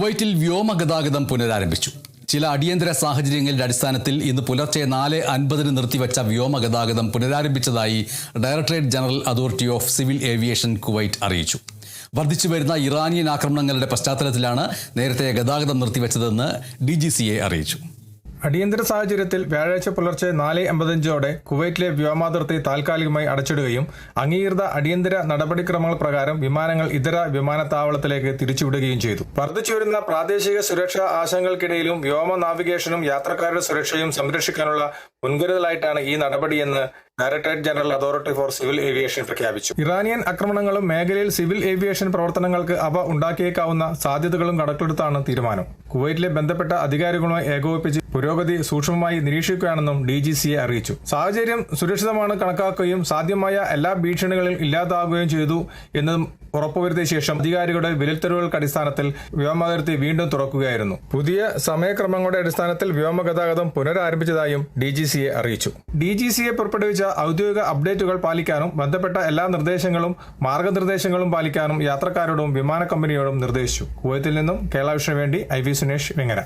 കുവൈറ്റിൽ വ്യോമഗതാഗതം പുനരാരംഭിച്ചു. ചില അടിയന്തര സാഹചര്യങ്ങളുടെ അടിസ്ഥാനത്തിൽ ഇന്ന് പുലർച്ചെ 4:50 നിർത്തിവച്ച വ്യോമഗതാഗതം പുനരാരംഭിച്ചതായി directorate general authority of civil aviation Kuwait അറിയിച്ചു. വർദ്ധിച്ചുവരുന്ന ഇറാനിയൻ ആക്രമണങ്ങളുടെ പശ്ചാത്തലത്തിലാണ് നേരത്തെ ഗതാഗതം നിർത്തിവച്ചതെന്ന് DGCA അറിയിച്ചു. അടിയന്തര സാഹചര്യത്തിൽ വ്യാഴാഴ്ച പുലർച്ചെ 4:55ഓടെ കുവൈറ്റിലെ വ്യോമാതിർത്തി താൽക്കാലികമായി അടച്ചിടുകയും അംഗീകൃത അടിയന്തര നടപടിക്രമങ്ങൾ പ്രകാരം വിമാനങ്ങൾ ഇതര വിമാനത്താവളത്തിലേക്ക് തിരിച്ചുവിടുകയും ചെയ്തു. വർദ്ധിച്ചുവരുന്ന പ്രാദേശിക സുരക്ഷാ ആശങ്കകൾക്കിടയിലും വ്യോമ നാവിഗേഷനും യാത്രക്കാരുടെ സുരക്ഷയും സംരക്ഷിക്കാനുള്ള മുൻകരുതലായിട്ടാണ് ഈ നടപടിയെന്ന് directorate general authority four civil aviation പ്രഖ്യാപിച്ചു. ഇറാനിയൻ ആക്രമണങ്ങളും മേഖലയിൽ സിവിൽ ഏവിയേഷൻ പ്രവർത്തനങ്ങൾക്ക് അവ ഉണ്ടാക്കിയേക്കാവുന്ന സാധ്യതകളും കണക്കിലെടുത്താണ് തീരുമാനം. കുവൈറ്റിലെ ബന്ധപ്പെട്ട അധികാരികളുമായി ഏകോപിപ്പിച്ച് പുരോഗതി സൂക്ഷ്മമായി നിരീക്ഷിക്കുകയാണെന്നും DGCA അറിയിച്ചു. സാഹചര്യം സുരക്ഷിതമാണ് കണക്കാക്കുകയും സാധ്യമായ എല്ലാ ഭീഷണികളും ഇല്ലാതാകുകയും ചെയ്തു എന്നതും ഉറപ്പുവരുത്തിയ ശേഷം അധികാരികളുടെ വിലയിരുത്തലുകൾക്ക് അടിസ്ഥാനത്തിൽ വ്യോമാതിർത്തി വീണ്ടും തുറക്കുകയായിരുന്നു. പുതിയ സമയക്രമങ്ങളുടെ അടിസ്ഥാനത്തിൽ വ്യോമഗതാഗതം പുനരാരംഭിച്ചതായും DGCA അറിയിച്ചു. DGCA പുറപ്പെടുവിച്ച ഔദ്യോഗിക അപ്ഡേറ്റുകൾ പാലിക്കാനും ബന്ധപ്പെട്ട എല്ലാ നിർദ്ദേശങ്ങളും മാർഗനിർദ്ദേശങ്ങളും പാലിക്കാനും യാത്രക്കാരോടും വിമാന കമ്പനിയോടും നിർദ്ദേശിച്ചു. കുവൈത്തിൽ നിന്നും കേരള വിഷന് വേണ്ടി IV സുനേഷ് വെങ്ങര.